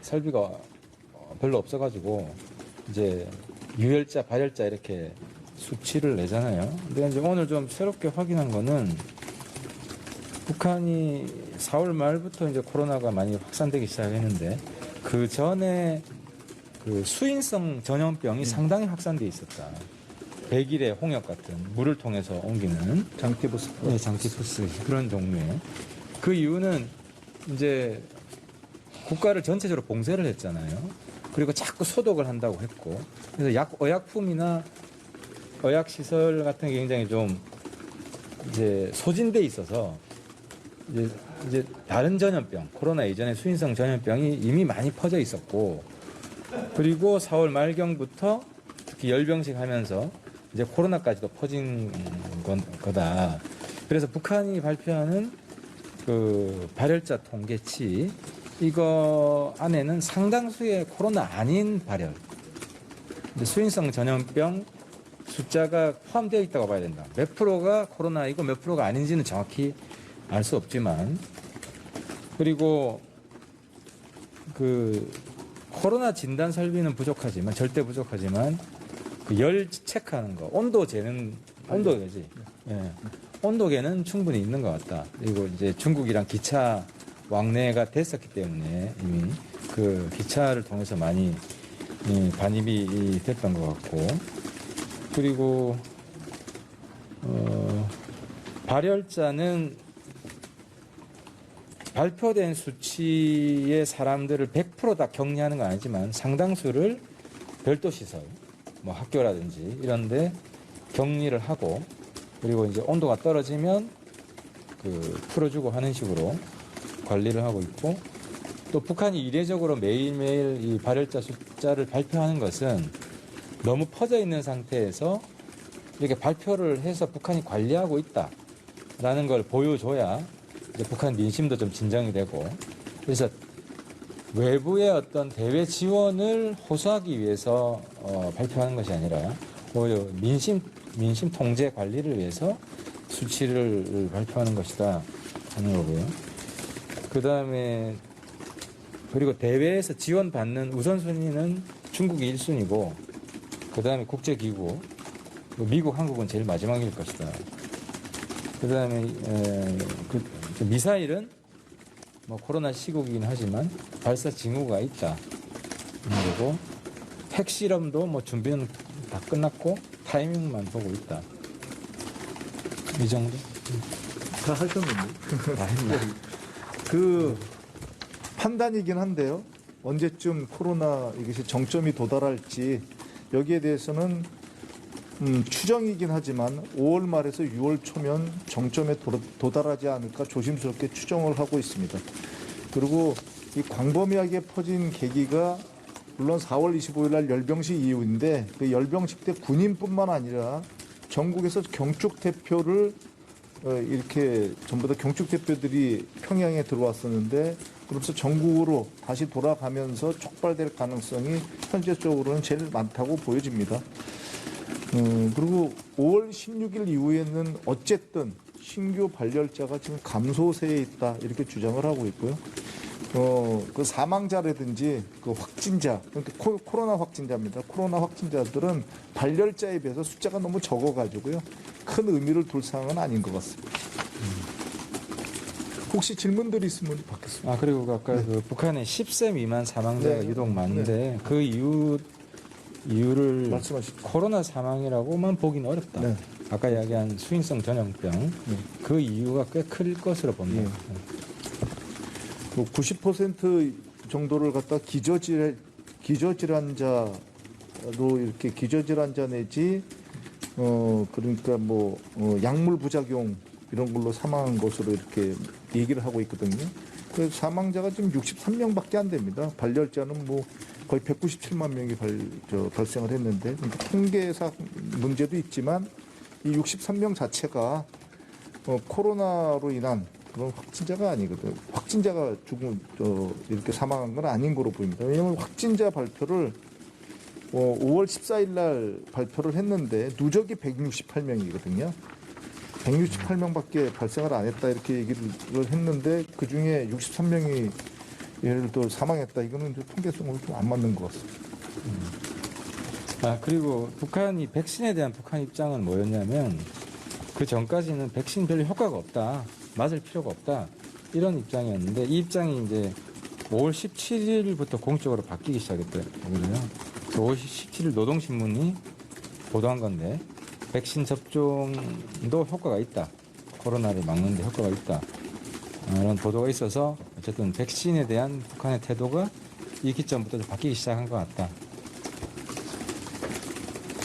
설비가 별로 없어가지고 이제 유혈자, 발열자 이렇게 수치를 내잖아요. 근데 이제 오늘 좀 새롭게 확인한 거는 북한이 4월 말부터 이제 코로나가 많이 확산되기 시작했는데 그 전에 그 수인성 전염병이 상당히 확산돼 있었다. 백일의 홍역 같은 물을 통해서 옮기는 장티푸스. 네, 장티푸스 그런 종류의 그 이유는 이제 국가를 전체적으로 봉쇄를 했잖아요. 그리고 자꾸 소독을 한다고 했고 그래서 의약품이나 의학시설 같은 게 굉장히 좀 이제 소진돼 있어서 이제 다른 전염병, 코로나 이전의 수인성 전염병이 이미 많이 퍼져 있었고 그리고 4월 말경부터 특히 열병식 하면서 이제 코로나까지도 퍼진 거다. 그래서 북한이 발표하는 그 발열자 통계치 이거 안에는 상당수의 코로나 아닌 발열, 수인성 전염병 숫자가 포함되어 있다고 봐야 된다. 몇 프로가 코로나이고 몇 프로가 아닌지는 정확히 알 수 없지만 그리고 그 코로나 진단 설비는 부족하지만 절대 부족하지만 그 열 체크하는 거, 온도 재는 온도계지. 예. 온도계는 충분히 있는 것 같다. 그리고 이제 중국이랑 기차 왕래가 됐었기 때문에 이미 그 기차를 통해서 많이 반입이 됐던 것 같고 그리고 발열자는 발표된 수치의 사람들을 100% 다 격리하는 건 아니지만 상당수를 별도 시설, 뭐 학교라든지 이런데 격리를 하고 그리고 이제 온도가 떨어지면 그 풀어주고 하는 식으로 관리를 하고 있고 또 북한이 이례적으로 매일매일 이 발열자 숫자를 발표하는 것은 너무 퍼져 있는 상태에서 이렇게 발표를 해서 북한이 관리하고 있다라는 걸 보여줘야 이제 북한 민심도 좀 진정이 되고 그래서 외부의 어떤 대외 지원을 호소하기 위해서 발표하는 것이 아니라 오히려 민심 통제 관리를 위해서 수치를 발표하는 것이다 하는 거고요. 그 다음에 그리고 대외에서 지원받는 우선순위는 중국이 1순위고 그 다음에 국제기구 미국, 한국은 제일 마지막일 것이다. 그 다음에 미사일은 뭐 코로나 시국이긴 하지만 발사 징후가 있다. 그리고 핵실험도 뭐 준비는 다 끝났고 타이밍만 보고 있다. 이 정도? 다 하셨는데. 다 했나? 그 판단이긴 한데요. 언제쯤 코로나 이것이 정점이 도달할지 여기에 대해서는 추정이긴 하지만 5월 말에서 6월 초면 정점에 도달하지 않을까 조심스럽게 추정을 하고 있습니다. 그리고 이 광범위하게 퍼진 계기가 물론 4월 25일 날 열병식 이후인데 그 열병식 때 군인뿐만 아니라 전국에서 경축 대표를 이렇게 전부 다 경축 대표들이 평양에 들어왔었는데 그러면서 전국으로 다시 돌아가면서 촉발될 가능성이 현재적으로는 제일 많다고 보여집니다. 그리고 5월 16일 이후에는 어쨌든 신규 발열자가 지금 감소세에 있다 이렇게 주장을 하고 있고요. 그 사망자라든지 그 확진자, 그러니까 코로나 확진자입니다. 코로나 확진자들은 발열자에 비해서 숫자가 너무 적어가지고요. 큰 의미를 둘 사항은 아닌 것 같습니다. 혹시 질문들이 있으면 받겠습니다. 그리고 아까 네. 그 북한에 10세 미만 사망자가 네. 유독 많은데 그 이유를 말씀하시죠. 코로나 사망이라고만 보기는 어렵다. 네. 아까 이야기한 수인성 전염병 그 이유가 꽤 클 것으로 봅니다. 그 90% 정도를 갖다 기저질환자로 이렇게 기저질환자 내지 그러니까 뭐 약물 부작용 이런 걸로 사망한 것으로 이렇게 얘기를 하고 있거든요. 그 사망자가 지금 63명밖에 안 됩니다. 발열자는 뭐 거의 197만 명이 발생을 했는데 그러니까 통계상 문제도 있지만 이 63명 자체가 코로나로 인한 그런 확진자가 아니거든. 확진자가 이렇게 사망한 건 아닌 거로 보입니다. 왜냐하면 확진자 발표를 5월 14일 날 발표를 했는데 누적이 168명이거든요. 168명밖에 발생을 안 했다 이렇게 얘기를 했는데 그 중에 63명이 예를 들어 사망했다. 이거는 좀 통계성으로 좀 안 맞는 것 같습니다. 그리고 북한이 백신에 대한 북한 입장은 뭐였냐면 그 전까지는 백신 별로 효과가 없다. 맞을 필요가 없다. 이런 입장이었는데 이 입장이 이제 5월 17일부터 공식적으로 바뀌기 시작했더라고요. 5월 17일 노동신문이 보도한 건데 백신 접종도 효과가 있다. 코로나를 막는 데 효과가 있다. 이런 보도가 있어서 어쨌든 백신에 대한 북한의 태도가 이 기점부터 좀 바뀌기 시작한 것 같다.